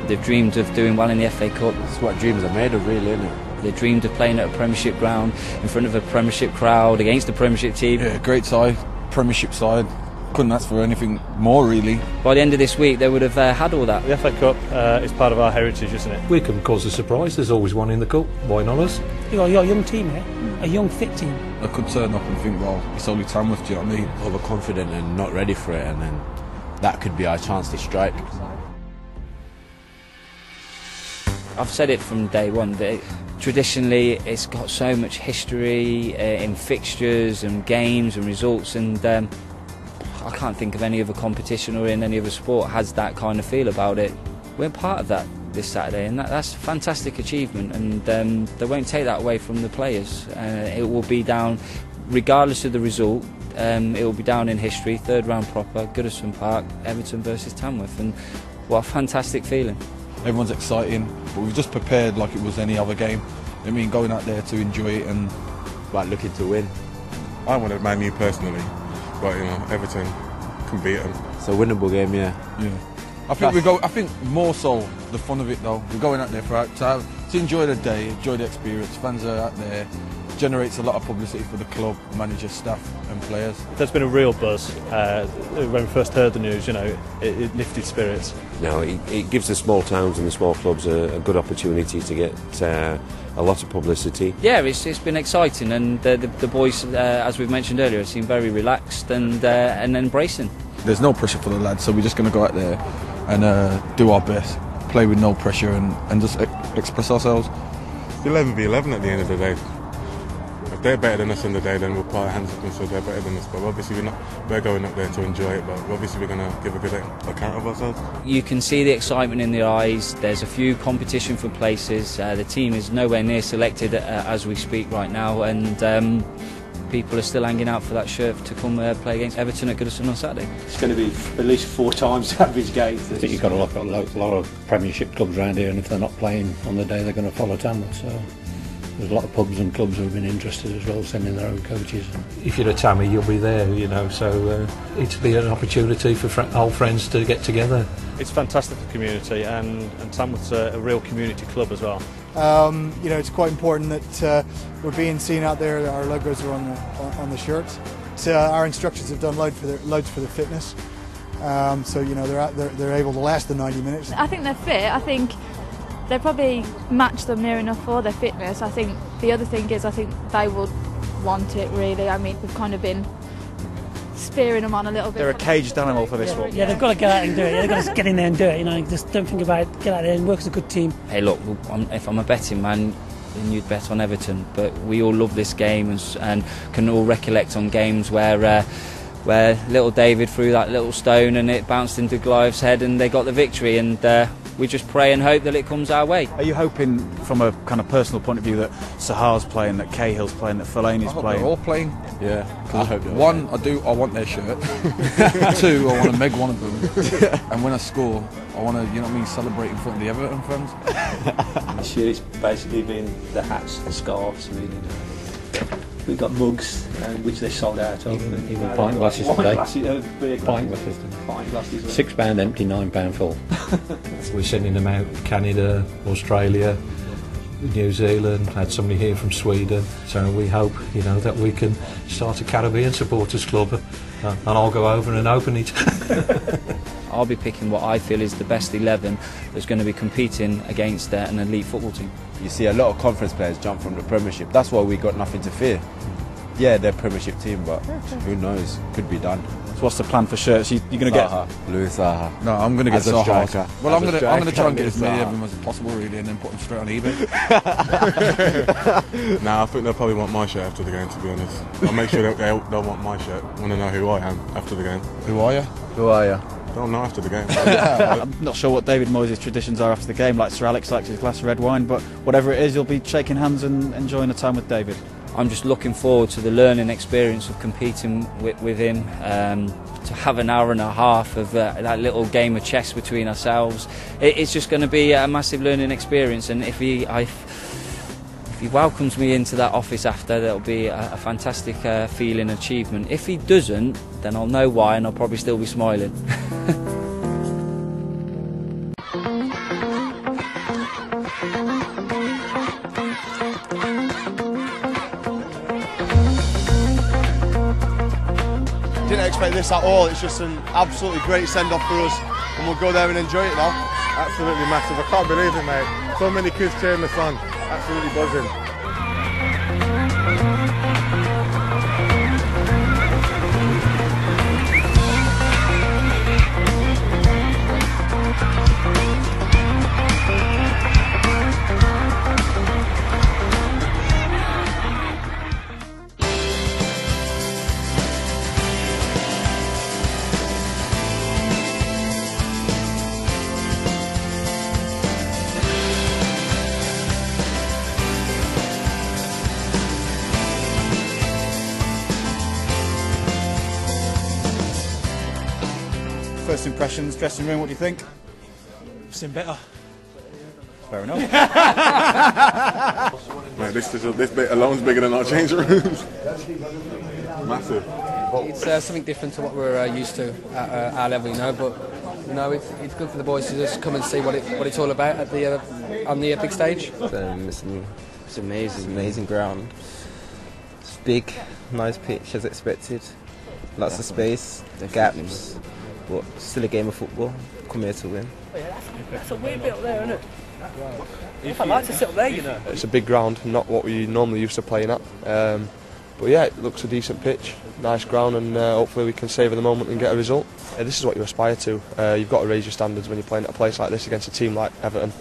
They've dreamed of doing well in the FA Cup. That's what dreams are made of, really, isn't it? They dreamed of playing at a Premiership ground, in front of a Premiership crowd, against a Premiership team. Yeah, great side, Premiership side. Couldn't ask for anything more, really. By the end of this week, they would have had all that. The FA Cup is part of our heritage, isn't it? We can cause a surprise. There's always one in the cup. Why not us? You're a young team here, a young, fit team. I could turn up and think, well, it's only Tamworth, do you know what I mean? Overconfident and not ready for it, and then that could be our chance to strike. I've said it from day one that traditionally it's got so much history in fixtures and games and results, and I can't think of any other competition or in any other sport has that kind of feel about it. We're part of that this Saturday, and that's a fantastic achievement, and they won't take that away from the players. It will be down, regardless of the result, it will be down in history, third round proper, Goodison Park, Everton versus Tamworth, and what a fantastic feeling. Everyone's exciting, but we've just prepared like it was any other game. I mean, going out there to enjoy it and Like looking to win. I wanted Man U personally, but you know, Everton can beat them. It's a winnable game, yeah. I think more so the fun of it though. We're going out there to enjoy the day, enjoy the experience. Fans are out there, generates a lot of publicity for the club, manager, staff, and players. There's been a real buzz when we first heard the news. You know, it lifted spirits. No, it gives the small towns and the small clubs a good opportunity to get a lot of publicity. Yeah, it's been exciting, and the boys, as we've mentioned earlier, seem very relaxed and embracing. There's no pressure for the lads, so we're just going to go out there and do our best, play with no pressure, and just express ourselves. 11v11 at the end of the day. If they're better than us in the day, then we'll put our hands up and say they're better than us. But obviously we're going up there to enjoy it, but obviously we're going to give a good account of ourselves. You can see the excitement in their eyes. There's a few competition for places. The team is nowhere near selected as we speak right now, and people are still hanging out for that shirt to come play against Everton at Goodison on Saturday. It's going to be at least 4 times the average game. I think you've got a lot of Premiership clubs around here, and if they're not playing on the day, they're going to follow Tamworth. So there's a lot of pubs and clubs who have been interested as well, sending their own coaches. If you're a Tammy, you'll be there, you know, so it'll be an opportunity for old friends to get together. It's fantastic for the community, and Tamworth's a real community club as well. You know, it's quite important that we're being seen out there. Our logos are on the shirts. Our instructors have done loads for the fitness, so you know they're able to last the 90 minutes. I think they're fit. I think they probably match them near enough for their fitness. I think the other thing is I think they would want it really. I mean, we've kind of been spearing them on a little bit. They're a caged animal for this one. Yeah, they've got to get out and do it. They've got to get in there and do it. You know, just don't think about it. Get out there and work as a good team. Hey, look, if I'm a betting man, then you'd bet on Everton. But we all love this game and can all recollect on games where little David threw that little stone and it bounced into Goliath's head and they got the victory. And we just pray and hope that it comes our way. Are you hoping, from a kind of personal point of view, that Sahar's playing, that Cahill's playing, that Fellaini's playing? They're all playing. Yeah, I hope they're one, I want their shirt. 2, I want to meg one of them. And when I score, I want to, you know what I mean, celebrate in front of the Everton fans. This year it's basically been the hats and scarves, really. We've got mugs, which they sold out of. Even pint glasses today. Pint glasses. £6 empty, £9 full. We're sending them out Canada, Australia, New Zealand, had somebody here from Sweden, so we hope, you know, that we can start a Caribbean supporters club, and I'll go over and open it. I'll be picking what I feel is the best 11 that's going to be competing against an elite football team. You see a lot of conference players jump from the Premiership. That's why we got nothing to fear. Yeah, they're Premiership team, but who knows? Could be done. So what's the plan for shirts? You're going to get Louis Zaha. No, I'm going to get As a Zaha. striker. Well, I'm going to try and get as many Zaha. of them as possible, really, and then put them straight on eBay. Nah, I think they'll probably want my shirt after the game, to be honest. I'll make sure they'll want my shirt. Want to know who I am after the game. Who are you? Who are you? Don't know after the game. I'm not sure what David Moyes' traditions are after the game, like Sir Alex likes his glass of red wine, but whatever it is, you'll be shaking hands and enjoying the time with David. I'm just looking forward to the learning experience of competing with him, to have an hour and a half of that little game of chess between ourselves. It's just going to be a massive learning experience, and if he welcomes me into that office after, that'll be a fantastic feeling, achievement. If he doesn't, then I'll know why, and I'll probably still be smiling. this at all. It's just an absolutely great send-off for us, and we'll go there and enjoy it now. Absolutely massive. I can't believe it, mate. So many kids cheering us on. Absolutely buzzing. First impressions, dressing room, what do you think? Seen better. Fair enough. Mate, this bit alone's bigger than our changing rooms. Massive. It's something different to what we're used to at our level, you know. But you know, it's good for the boys to just come and see what it's all about at the on the big stage. It's amazing ground. It's big, nice pitch as expected. Lots of space, gaps. But still a game of football. Come here to win. That's a weird bit up there, isn't it? I'd like to sit up there, you know. It's a big ground, not what we normally used to playing at. But yeah, it looks a decent pitch, nice ground, and hopefully we can savour the moment and get a result. This is what you aspire to. You've got to raise your standards when you're playing at a place like this against a team like Everton.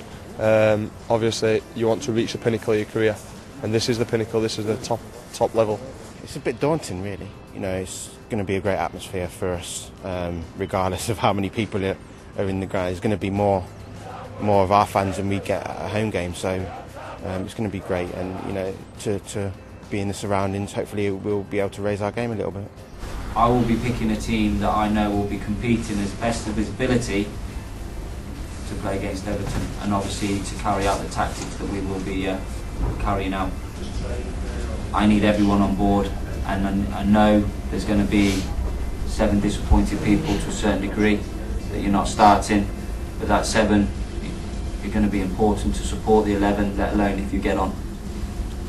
Obviously, you want to reach the pinnacle of your career, and this is the pinnacle. This is the top level. It's a bit daunting, really. You know, it's going to be a great atmosphere for us, regardless of how many people are in the ground. There's going to be more of our fans than we get at a home game, so it's going to be great. And you know, to be in the surroundings, hopefully we'll be able to raise our game a little bit. I will be picking a team that I know will be competing as best of its ability to play against Everton, and obviously to carry out the tactics that we will be carrying out. I need everyone on board, and I know there's going to be 7 disappointed people to a certain degree that you're not starting, but that 7, you're going to be important to support the 11, let alone if you get on.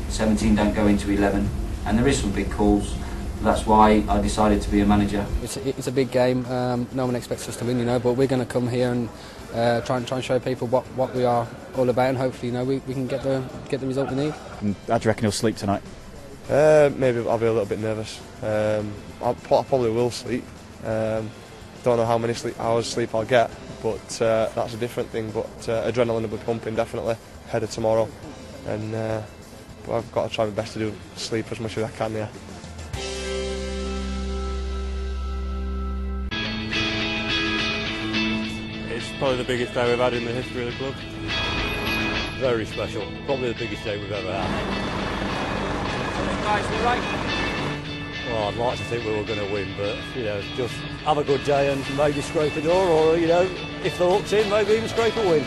17 don't go into 11, and there is some big calls. That's why I decided to be a manager. It's a big game. No one expects us to win, you know, but we're going to come here and try and show people what we are all about, and hopefully, you know, we can get the result we need. And how do you reckon he'll sleep tonight? Maybe I'll be a little bit nervous. I probably will sleep. Don't know how many hours sleep I'll get, but that's a different thing. But adrenaline will be pumping definitely ahead of tomorrow, and but I've got to try my best to do sleep as much as I can. Yeah. It's probably the biggest day we've had in the history of the club. Very special. Probably the biggest day we've ever had. Well, I'd like to think we were going to win, but you know, just have a good day and maybe scrape a door, or you know, if the luck's in, maybe even scrape a win.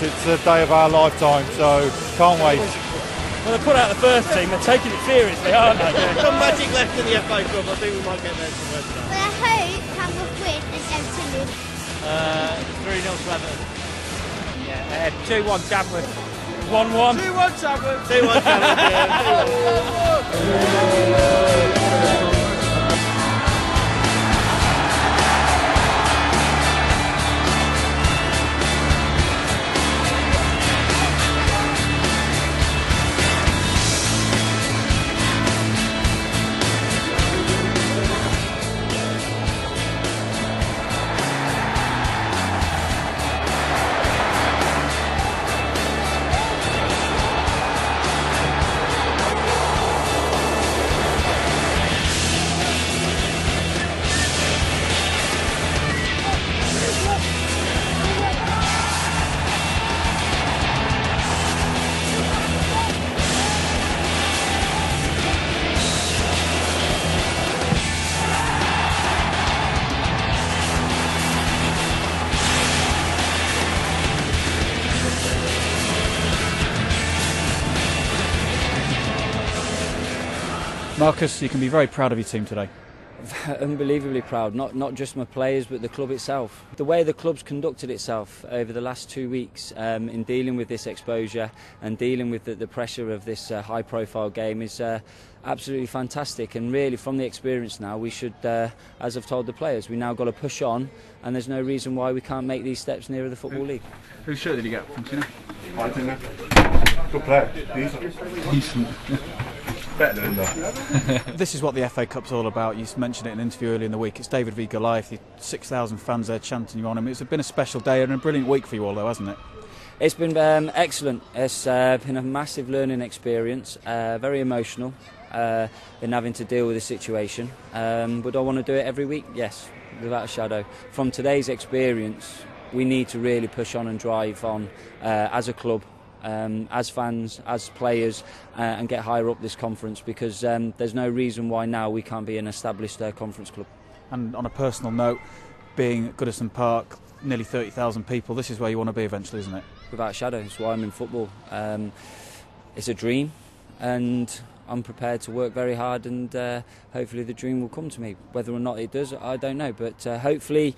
It's a day of our lifetime, so can't wait. Well, they put out the first team, they're taking it seriously, aren't they? Some magic left in the FA Cup, I think we might get there somewhere today. Well, I hope Tamworth win and Everton lose. 3-0 to Everton. Yeah, 2-1 Tamworth. 1-1. 2-1 Tamworth. 2-1 Tamworth, yeah. Marcus, you can be very proud of your team today. Unbelievably proud, not just my players but the club itself. The way the club's conducted itself over the last 2 weeks in dealing with this exposure and dealing with the pressure of this high profile game is absolutely fantastic, and really from the experience now we should, as I've told the players, we now got to push on, and there's no reason why we can't make these steps nearer the Football League. Whose shirt did you get from Tina? Good player. Decent. Better than that. This is what the FA Cup's all about. You mentioned it in an interview earlier in the week. It's David v Goliath. 6,000 fans there chanting you on him. It's been a special day and a brilliant week for you all, though, hasn't it? It's been excellent. It's been a massive learning experience, very emotional in having to deal with the situation. But I want to do it every week? Yes, without a shadow. From today's experience, we need to really push on and drive on as a club, as fans, as players, and get higher up this conference, because there's no reason why now we can't be an established conference club. And on a personal note, being at Goodison Park, nearly 30,000 people, this is where you want to be eventually, isn't it? Without a shadow, it's why I'm in football. It's a dream, and I'm prepared to work very hard, and hopefully the dream will come to me. Whether or not it does, I don't know, but hopefully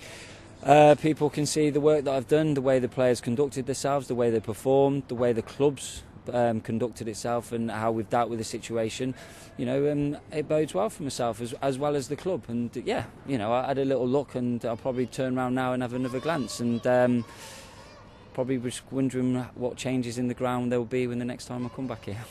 people can see the work that I've done, the way the players conducted themselves, the way they performed, the way the club's conducted itself, and how we've dealt with the situation. You know, it bodes well for myself as well as the club. And yeah, you know, I had a little look, and I'll probably turn around now and have another glance, and probably was wondering what changes in the ground there will be when the next time I come back here.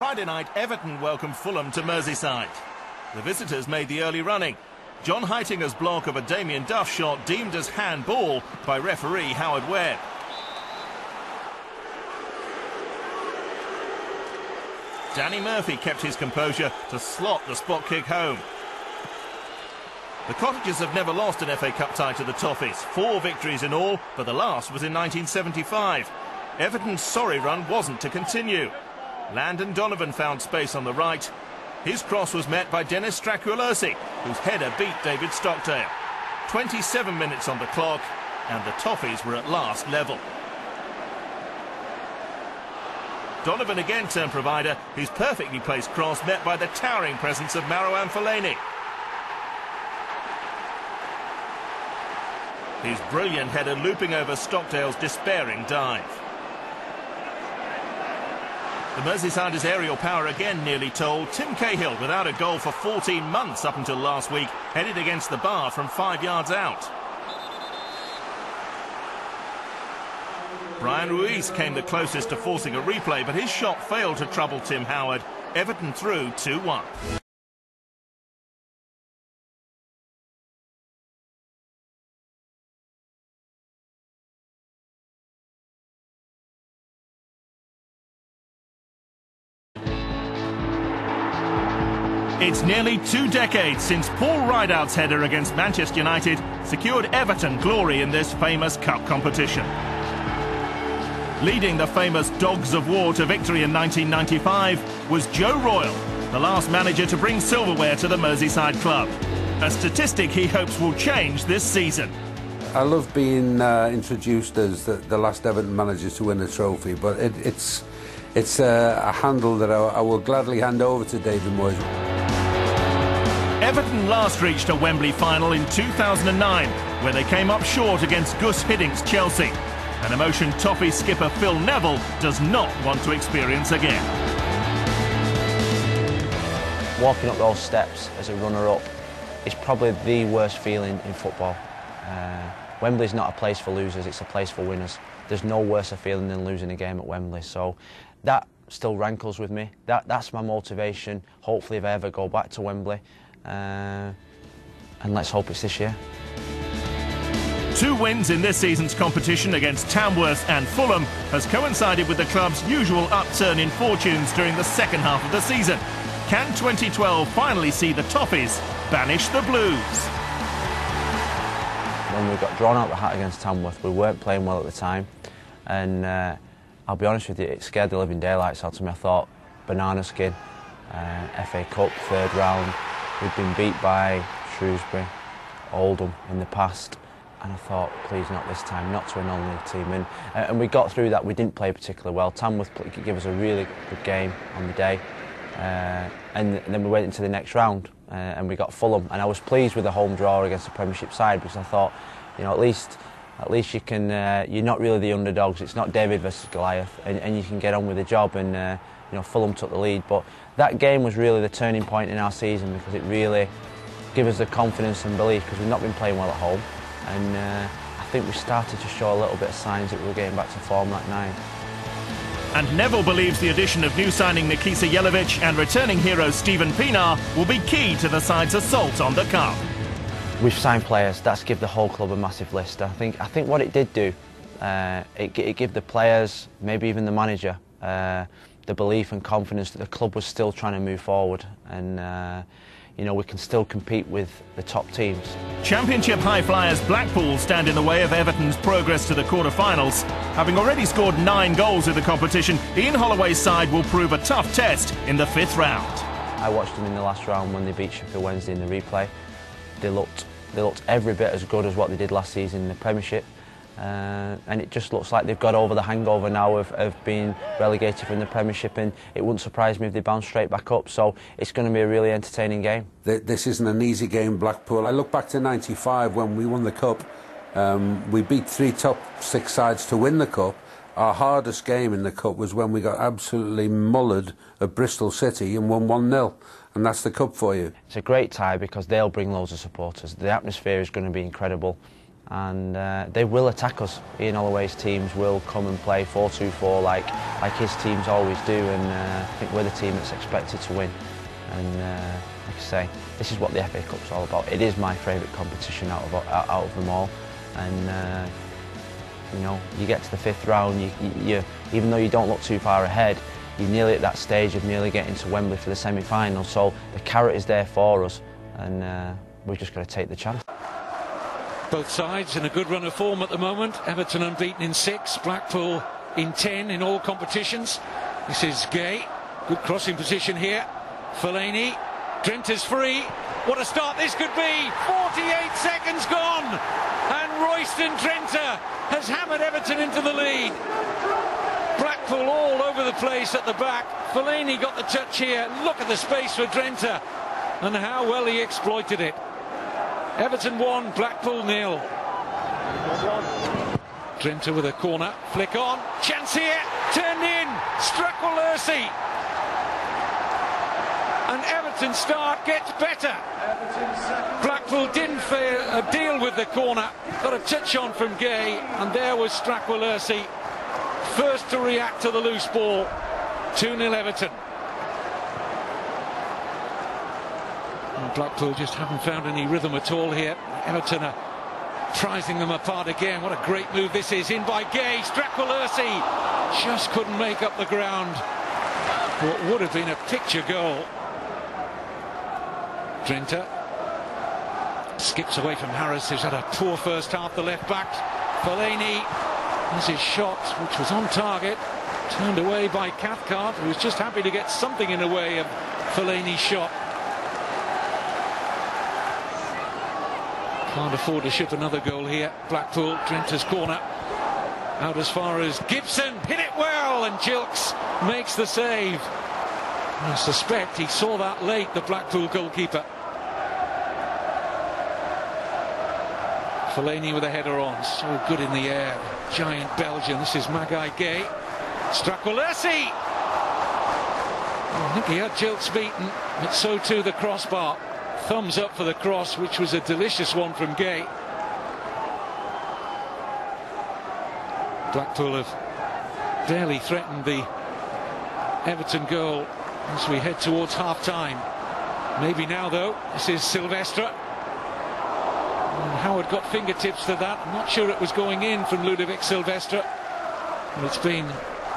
Friday night, Everton welcomed Fulham to Merseyside. The visitors made the early running. John Heitinger's block of a Damien Duff shot deemed as handball by referee Howard Webb. Danny Murphy kept his composure to slot the spot kick home. The Cottagers have never lost an FA Cup tie to the Toffees. 4 victories in all, but the last was in 1975. Everton's sorry run wasn't to continue. Landon Donovan found space on the right. His cross was met by Dennis Strakulosi, whose header beat David Stockdale. 27 minutes on the clock, and the Toffees were at last level. Donovan again turned provider, his perfectly placed cross met by the towering presence of Marouane Fellaini. His brilliant header looping over Stockdale's despairing dive. The Merseysiders' aerial power again nearly told. Tim Cahill, without a goal for 14 months up until last week, headed against the bar from 5 yards out. Brian Ruiz came the closest to forcing a replay, but his shot failed to trouble Tim Howard. Everton through 2-1. It's nearly 2 decades since Paul Rideout's header against Manchester United secured Everton glory in this famous cup competition. Leading the famous Dogs of War to victory in 1995 was Joe Royle, the last manager to bring silverware to the Merseyside club. A statistic he hopes will change this season. I love being introduced as the last Everton manager to win a trophy, but it's a handle that I will gladly hand over to David Moyes. Everton last reached a Wembley final in 2009, where they came up short against Gus Hiddink's Chelsea. An emotion Toffee skipper Phil Neville does not want to experience again. Walking up those steps as a runner-up is probably the worst feeling in football. Wembley's not a place for losers, it's a place for winners. There's no worse a feeling than losing a game at Wembley, so that still rankles with me. That's my motivation, hopefully if I ever go back to Wembley. And let's hope it's this year. 2 wins in this season's competition against Tamworth and Fulham has coincided with the club's usual upturn in fortunes during the second half of the season. Can 2012 finally see the Toffees banish the Blues? When we got drawn out the hat against Tamworth, we weren't playing well at the time, and I'll be honest with you, it scared the living daylights out of me. I thought, banana skin, FA Cup, 3rd round. We'd been beat by Shrewsbury, Oldham in the past, and I thought, please not this time, not to a non-league team. And we got through that. We didn't play particularly well. Tamworth gave us a really good game on the day, and then we went into the next round and we got Fulham. And I was pleased with the home draw against the Premiership side, because I thought, you know, at least you can. You're not really the underdogs. It's not David versus Goliath, and you can get on with the job. And you know, Fulham took the lead, but that game was really the turning point in our season, because it really gave us the confidence and belief, because we've not been playing well at home. And I think we started to show a little bit of signs that we were getting back to form that night. And Neville believes the addition of new signing Nikisa Jelavic and returning hero Steven Pienaar will be key to the side's assault on the cup. We've signed players. That's give the whole club a massive list. I think what it did do, it gave the players, maybe even the manager, the belief and confidence that the club was still trying to move forward, and you know, we can still compete with the top teams. Championship high flyers Blackpool stand in the way of Everton's progress to the quarter-finals. Having already scored 9 goals in the competition, Ian Holloway's side will prove a tough test in the 5th round. I watched them in the last round when they beat Sheffield Wednesday in the replay. They looked every bit as good as what they did last season in the Premiership. And it just looks like they've got over the hangover now of being relegated from the Premiership, and it wouldn't surprise me if they bounce straight back up. So it's going to be a really entertaining game. This isn't an easy game, Blackpool. I look back to '95 when we won the Cup. We beat 3 top 6 sides to win the Cup. Our hardest game in the Cup was when we got absolutely mullered at Bristol City and won 1-0. And that's the Cup for you. It's a great tie because they'll bring loads of supporters. The atmosphere is going to be incredible. And they will attack us. Ian Holloway's teams will come and play 4-2-4 like his teams always do, and I think we're the team that's expected to win. And like I say, this is what the FA Cup's all about. It is my favourite competition out of them all, and you know, you get to the 5th round, you even though you don't look too far ahead, you're nearly at that stage of nearly getting to Wembley for the semi-final. So the carrot is there for us, and we've just got to take the chance. Both sides in a good run of form at the moment. Everton unbeaten in 6, Blackpool in 10 in all competitions. This is Gay, good crossing position here. Fellaini, Drenta's free. What a start this could be! 48 seconds gone, and Royston Drenta has hammered Everton into the lead. Blackpool all over the place at the back. Fellaini got the touch here. Look at the space for Drenta and how well he exploited it. Everton 1, Blackpool 0. Drenta with a corner, flick on, chance here, turned in, Stracqualursi. And Everton's start gets better. Blackpool didn't deal with the corner, got a touch on from Gay, and there was Stracqualursi, first to react to the loose ball. 2-0 Everton. Blackpool just haven't found any rhythm at all here. Everton are prizing them apart again. What a great move this is. In by Gay. Stracqualursi just couldn't make up the ground. What would have been a picture goal. Drenta skips away from Harris, who's had a poor first half, the left back. Fellaini has his shot, which was on target. Turned away by Cathcart, who was just happy to get something in the way of Fellaini's shot. Can't afford to ship another goal here. Blackpool, Drenta's corner. Out as far as Gibson. Hit it well, and Gilks makes the save. I suspect he saw that late, the Blackpool goalkeeper. Fellaini with a header on. So good in the air. Giant Belgian. This is Magai Gay. Stracqualursi. I think he had Gilks beaten, but so too the crossbar. Thumbs up for the cross, which was a delicious one from Gay. Blackpool have barely threatened the Everton goal as we head towards half-time. Maybe now, though. This is Silvestre. And Howard got fingertips to that. I'm not sure it was going in from Ludovic Silvestre. But it's been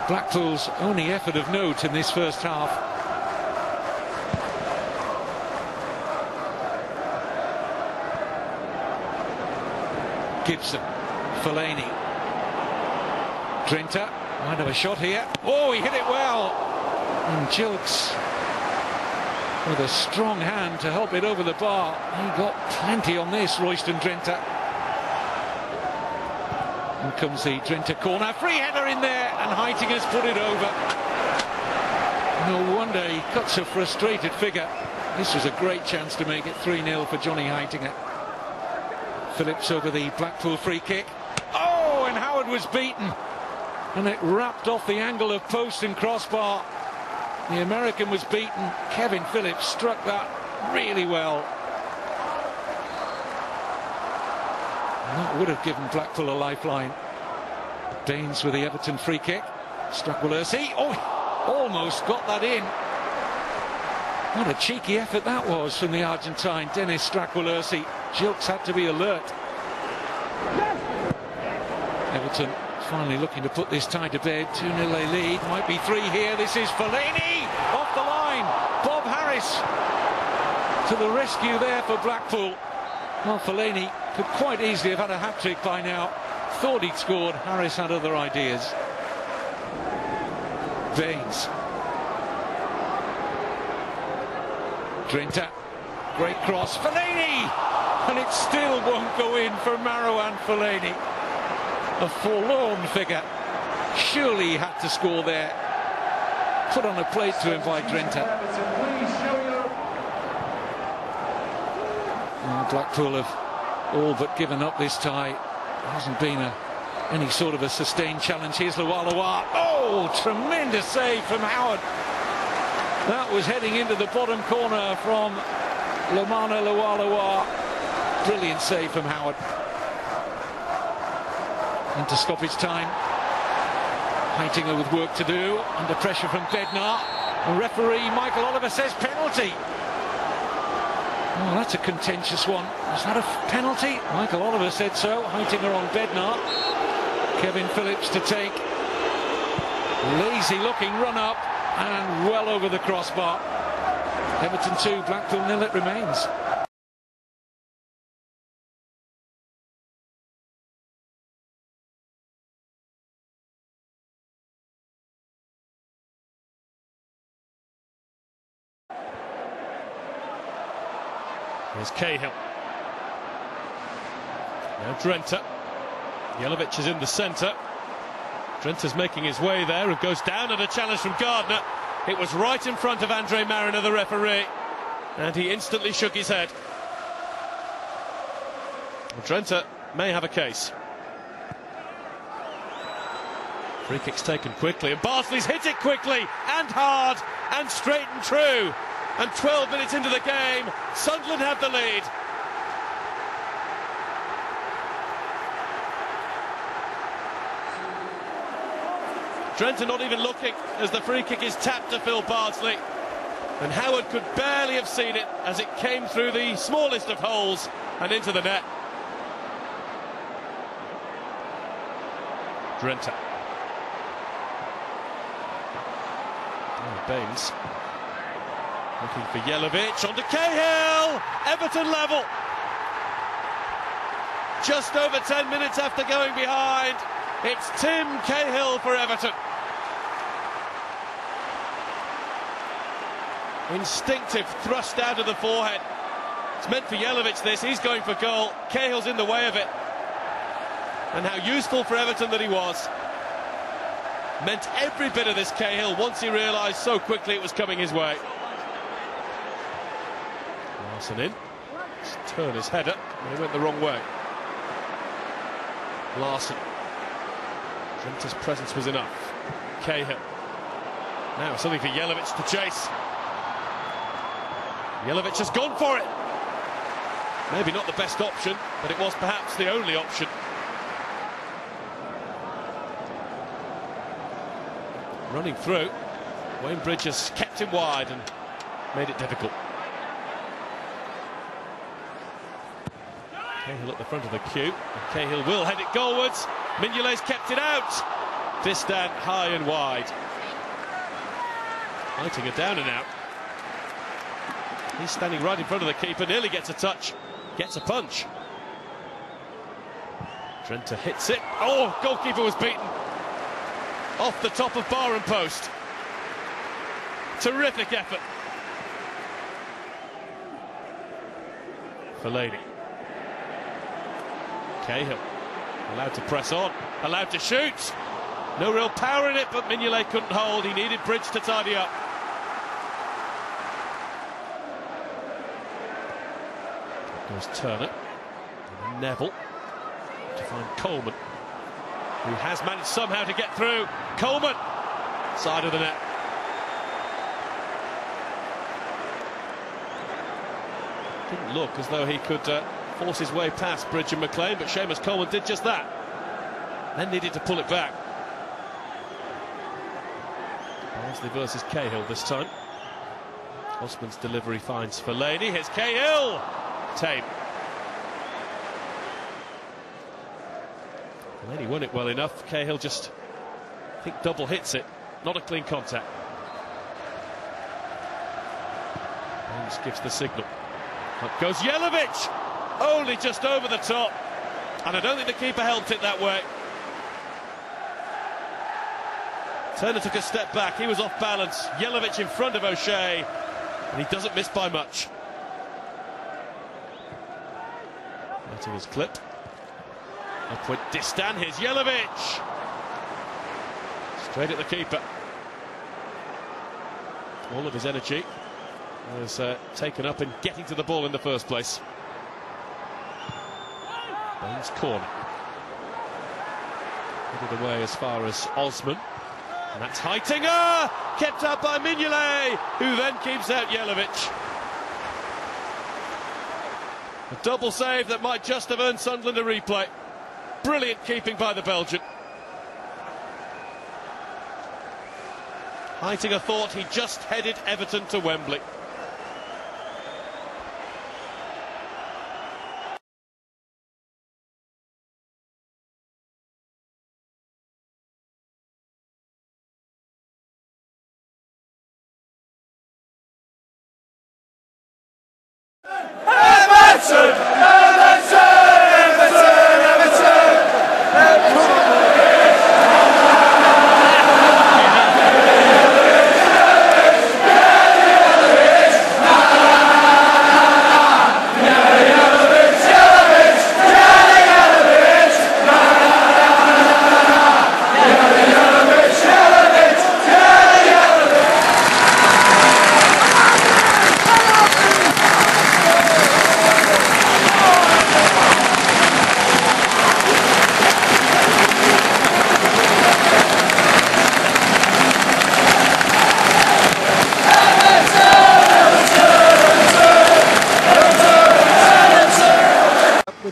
Blackpool's only effort of note in this first half. Gibson, Fellaini, Drenta might have a shot here. Oh, he hit it well, and Gilks with a strong hand to help it over the bar. He got plenty on this, Royston Drenthe. And comes the Drenthe corner, free header in there, and Heitinger's put it over. No wonder he cuts a frustrated figure. This was a great chance to make it 3-0 for Johnny Heitinger. Phillips over the Blackpool free kick. Oh, and Howard was beaten. And it wrapped off the angle of post and crossbar. The American was beaten. Kevin Phillips struck that really well. And that would have given Blackpool a lifeline. Baines with the Everton free kick. Stracqualursi. Oh, almost got that in. What a cheeky effort that was from the Argentine, Denis Stracqualursi. Gilks had to be alert. Everton finally looking to put this tie to bed. 2-0 they lead. Might be 3 here. This is Fellaini off the line. Bob Harris to the rescue there for Blackpool. Well, Fellaini could quite easily have had a hat-trick by now. Thought he'd scored. Harris had other ideas. Baines. Drenthe. Great cross. Fellaini! And it still won't go in for Marouane Fellaini. A forlorn figure. Surely he had to score there. Put on a plate to him by Drenthe. Blackpool have all but given up this tie. It hasn't been any sort of a sustained challenge. Here's Lualua. Oh, tremendous save from Howard. That was heading into the bottom corner from Lomana Lualua. Brilliant save from Howard. Into stoppage time. Heitinger with work to do. Under pressure from Bednar. The referee Michael Oliver says penalty. Oh, that's a contentious one. Was that a penalty? Michael Oliver said so. Heitinger on Bednar. Kevin Phillips to take. Lazy looking run up and well over the crossbar. Everton 2, Blackpool 0 it remains. Here's Cahill. Now Drenthe. Jelavic is in the centre. Drenthe's making his way there and goes down at a challenge from Gardner. It was right in front of Andre Mariner, the referee, and he instantly shook his head. Well, Drenthe may have a case. Free kick's taken quickly, and Barnsley's hit it quickly and hard and straight and true. And 12 minutes into the game, Sunderland have the lead. Drenthe not even looking as the free kick is tapped to Phil Bardsley. And Howard could barely have seen it as it came through the smallest of holes and into the net. Drenthe. Oh, Baines. Looking for Jelavic, onto Cahill! Everton level! Just over 10 minutes after going behind, it's Tim Cahill for Everton. Instinctive thrust out of the forehead. It's meant for Jelavic this, he's going for goal. Cahill's in the way of it. And how useful for Everton that he was. Meant every bit of this Cahill once he realised so quickly it was coming his way. Larson in. Just turn his header, and he went the wrong way. Larson. Drenthe's presence was enough. Cahill. Now something for Jelavic to chase. Jelavic has gone for it. Maybe not the best option, but it was perhaps the only option. Running through. Wayne Bridges kept him wide and made it difficult. Cahill at the front of the queue. And Cahill will head it goalwards. Mignolet's kept it out. Distant, high and wide. Heitinger down and out. He's standing right in front of the keeper, nearly gets a touch, gets a punch. Drenthe hits it. Oh, goalkeeper was beaten. Off the top of bar and post. Terrific effort. Fellaini. Cahill allowed to press on, allowed to shoot. No real power in it, but Mignolet couldn't hold. He needed Bridge to tidy up. Goes Turner. And Neville to find Coleman, who has managed somehow to get through. Coleman, side of the net. Didn't look as though he could force his way past Bridge and McLean, but Seamus Coleman did just that. Then needed to pull it back. Barnsley versus Cahill this time. Osman's delivery finds Fellaini. Here's Cahill. Tame. Fellaini won it well enough. Cahill just, I think, double hits it. Not a clean contact. Baines gives the signal. Up goes Jelavic. Only just over the top. And I don't think the keeper helped it that way. Turner took a step back. He was off balance. Jelavic in front of O'Shea. And he doesn't miss by much. Letting his clip. Up went Distan. Here's Jelavic. Straight at the keeper. All of his energy was taken up in getting to the ball in the first place. Baines corner. Put it away as far as Osman. And that's Heitinger, kept up by Mignolet, who then keeps out Jelavic. A double save that might just have earned Sunderland a replay. Brilliant keeping by the Belgian. Heitinger thought he just headed Everton to Wembley.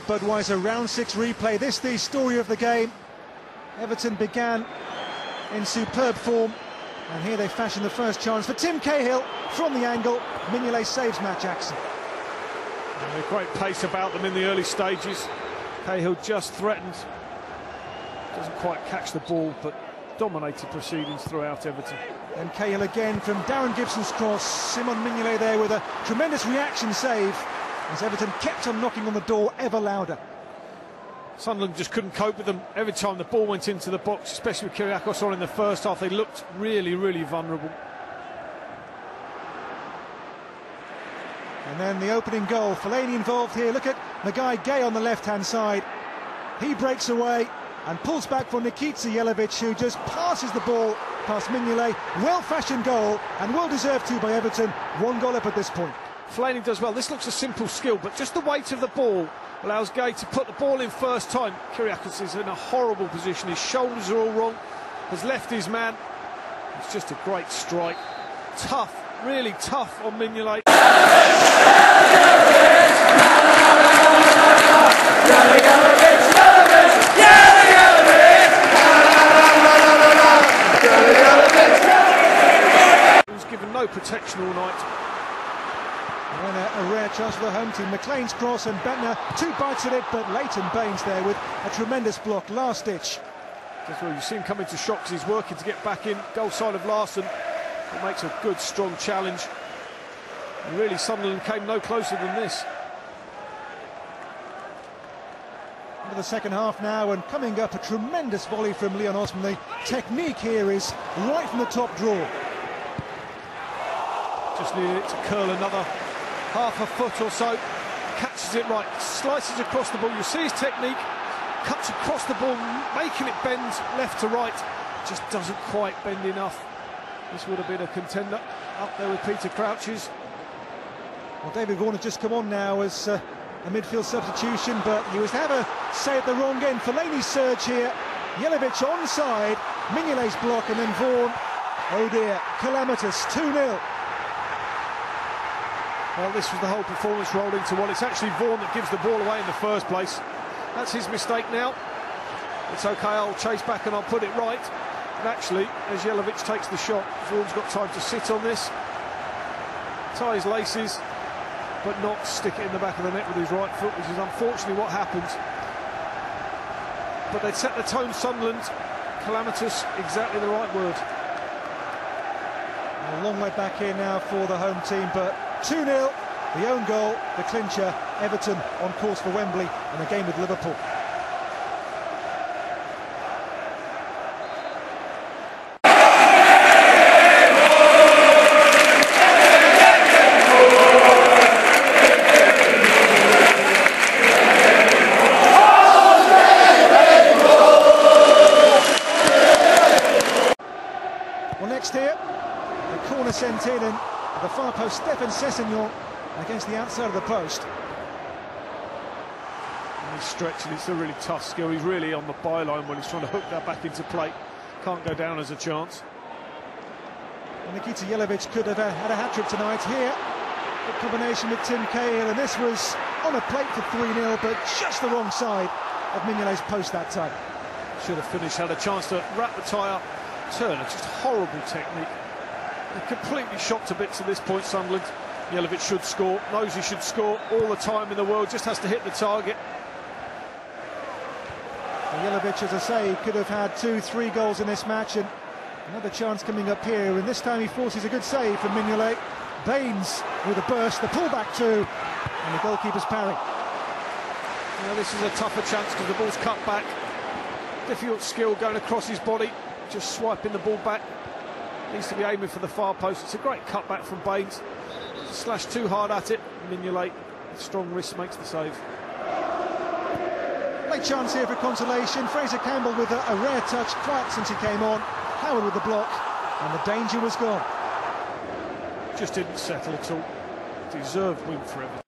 Budweiser round 6 replay. This the story of the game. Everton began in superb form, and here they fashion the first chance for Tim Cahill from the angle. Mignolet saves Matt Jackson. And a great pace about them in the early stages. Cahill just threatened, doesn't quite catch the ball, but dominated proceedings throughout Everton. And Cahill again from Darren Gibson's cross. Simon Mignolet there with a tremendous reaction save, as Everton kept on knocking on the door ever louder. Sunderland just couldn't cope with them. Every time the ball went into the box, especially with Kyriakos on in the first half, they looked really, really vulnerable. And then the opening goal, Fellaini involved here. Look at Nagai Gay on the left-hand side. He breaks away and pulls back for Nikita Jelavic, who just passes the ball past Mignolet. Well-fashioned goal, and well deserved to by Everton. 1 goal up at this point. Fellaini does well. This looks a simple skill, but just the weight of the ball allows Gay to put the ball in first time. Kyriakos is in a horrible position. His shoulders are all wrong. Has left his man. It's just a great strike. Tough, really tough on Mignolet. He was given no protection all night. And a rare chance for the home team. McLean's cross and Bentner, 2 bites at it, but Leighton Baines there with a tremendous block, last ditch. As well, you see him coming to shock because he's working to get back in. Goal side of Larson. It makes a good, strong challenge. And really, Sunderland came no closer than this. Into the second half now, and coming up, a tremendous volley from Leon Osman. The technique here is right from the top draw. Just needed it to curl another half a foot or so. catches it right, slices across the ball. You see his technique, cuts across the ball, making it bend left to right. Just doesn't quite bend enough. This would have been a contender up there with Peter Crouch's. Well, David Vaughan has just come on now as a midfield substitution, but he was to have a say at the wrong end. Fellaini's surge here, Jelavic onside, Mignolet's block, and then Vaughan. Oh dear, calamitous, 2-0. Well, this was the whole performance rolled into one. It's actually Vaughan that gives the ball away in the first place. That's his mistake now. It's okay, I'll chase back and I'll put it right. And actually, as Jelavic takes the shot, Vaughan's got time to sit on this, tie his laces, but not stick it in the back of the net with his right foot, which is unfortunately what happened. But they'd set the tone, Sunderland. Calamitous, exactly the right word. A long way back here now for the home team, but 2-0, the own goal, the clincher. Everton on course for Wembley and a game with Liverpool. Well, next here, the corner sent in, and at the far post, Stéphane Sessegnon against the outside of the post. And he's stretching, it's a really tough skill. He's really on the byline when he's trying to hook that back into play. Can't go down as a chance. Well, Nikita Jelavic could have had a hat-trick tonight here. Good combination with Tim Cahill, and this was on a plate for 3-0, but just the wrong side of Mignolet's post that time. Should have finished, had a chance to wrap the tie up. Turner, just horrible technique. They're completely shot to bits at this point, Sunderland. Jelavic should score, knows he should score all the time in the world, just has to hit the target. Well, Jelavic, as I say, could have had 2-3 goals in this match, and another chance coming up here, and this time he forces a good save from Mignolet. Baines with a burst, the pullback too, and the goalkeeper's parry. You know, this is a tougher chance because the ball's cut back. Difficult skill going across his body, just swiping the ball back. Needs to be aiming for the far post. It's a great cutback from Baines. Slashed too hard at it. Mignolet, strong wrist, makes the save. Late chance here for consolation. Fraser Campbell with a rare touch, quiet since he came on. Howard with the block, and the danger was gone. Just didn't settle at all. Deserved win for Everton.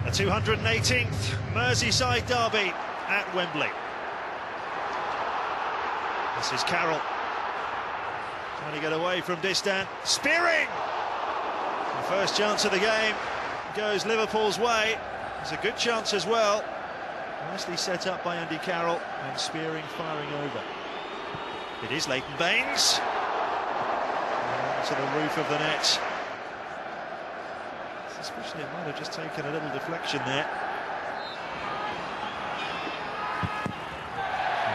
The 218th Merseyside derby at Wembley. This is Carroll trying to get away from Distant, spearing! The first chance of the game goes Liverpool's way. It's a good chance as well. Nicely set up by Andy Carroll, and Spearing firing over. It is Leighton Baines. To the roof of the net. Suspicion it might have just taken a little deflection there.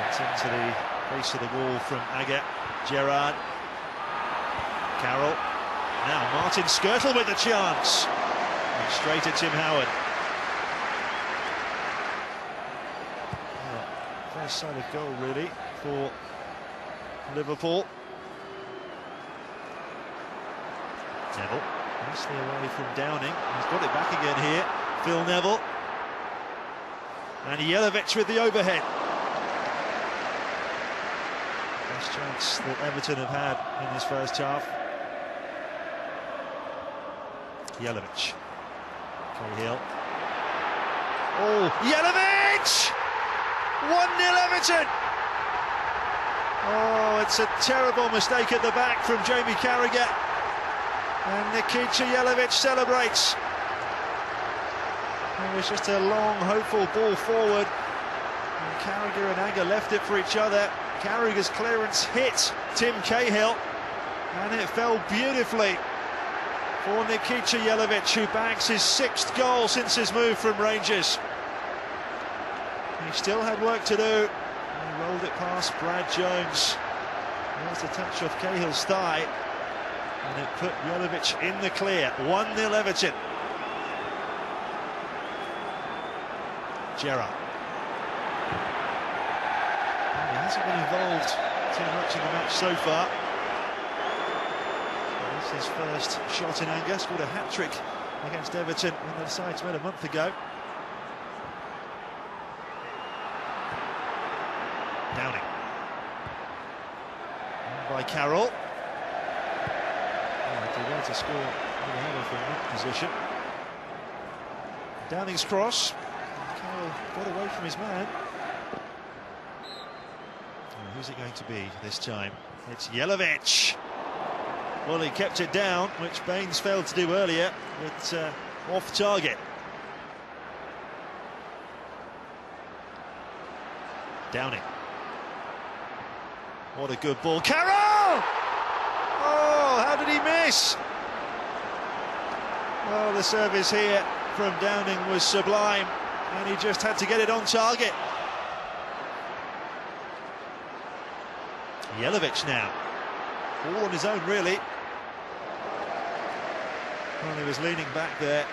It's into the base of the wall from Agger. Gerrard. Carroll. Now Martin Skirtle with the chance. And straight at Tim Howard. First sight of goal really for Liverpool. Neville, nicely away from Downing. He's got it back again here. Phil Neville. And Jelavic with the overhead. Best chance that Everton have had in this first half. Jelavic. Cahill. Oh, Jelavic! 1-0 Everton! Oh, it's a terrible mistake at the back from Jamie Carragher. And Nikica Jelavic celebrates. It was just a long, hopeful ball forward. And Carragher and Agger left it for each other. Carragher's clearance hit Tim Cahill. And it fell beautifully for Nikica Jelavic, who bags his 6th goal since his move from Rangers. He still had work to do. He rolled it past Brad Jones. There's the touch off Cahill's thigh. And it put Jelavic in the clear. 1-0 Everton. Gerrard. He hasn't been involved too much in the match so far. This is his first shot in anger. Scored a hat-trick against Everton when the sides met a month ago. Downing. And by Carroll. To score with a header from that position. Downing's cross. Carroll got away from his man. Oh, who's it going to be this time? It's Jelavic. Well, he kept it down, which Baines failed to do earlier, but off target. Downing. What a good ball. Carroll! Oh, how did he miss? Well, the service here from Downing was sublime, and he just had to get it on target. Jelavic now. All on his own, really. Well, he was leaning back there.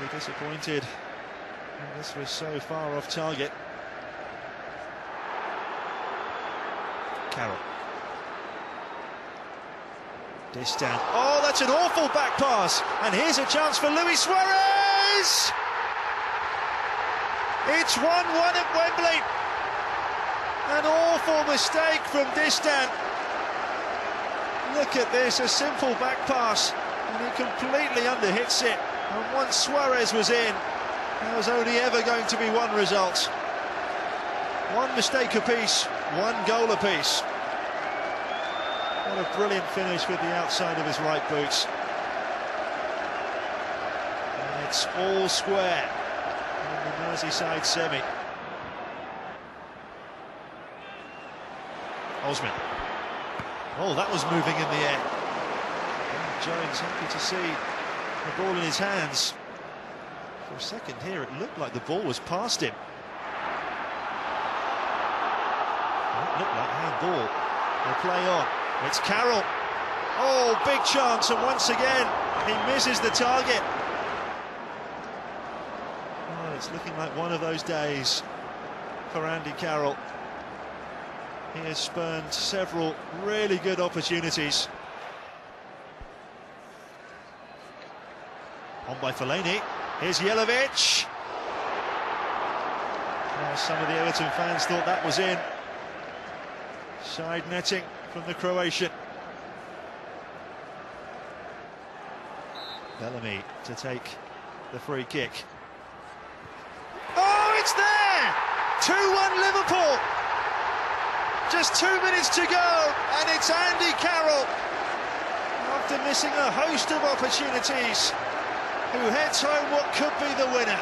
Really disappointed. And this was so far off target. Carroll. Distant. Oh, that's an awful back pass. And here's a chance for Luis Suarez! It's 1-1 at Wembley. An awful mistake from Distant. Look at this, a simple back pass. And he completely underhits it. And once Suarez was in, there was only ever going to be one result. One mistake apiece, one goal apiece. What a brilliant finish with the outside of his right boot. And it's all square in the Merseyside semi. Osman. Oh, that was moving in the air. And Jones happy to see the ball in his hands. For a second here, it looked like the ball was past him. It looked like handball. They play on. It's Carroll. Oh, big chance, and once again he misses the target. Oh, it's looking like one of those days for Andy Carroll. He has spurned several really good opportunities. On by Fellaini. Here's Jelavic. Oh, some of the Everton fans thought that was in. Side netting from the Croatian. Bellamy to take the free kick. 2-1 Liverpool. Just 2 minutes to go, and it's Andy Carroll, after missing a host of opportunities, who heads home what could be the winner.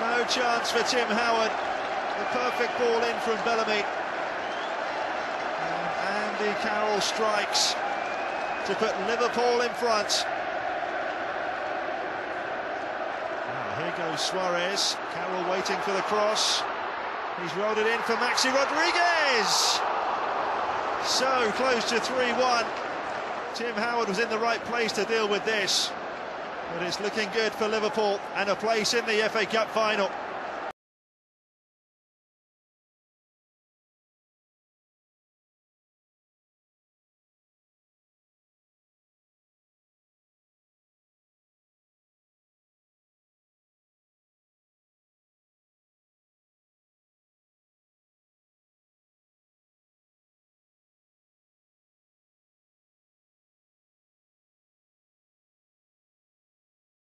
No chance for Tim Howard. The perfect ball in from Bellamy. And Andy Carroll strikes to put Liverpool in front. Now here goes Suarez. Carroll waiting for the cross. He's rolled it in for Maxi Rodriguez. So close to 3-1. Tim Howard was in the right place to deal with this. But it's looking good for Liverpool and a place in the FA Cup final.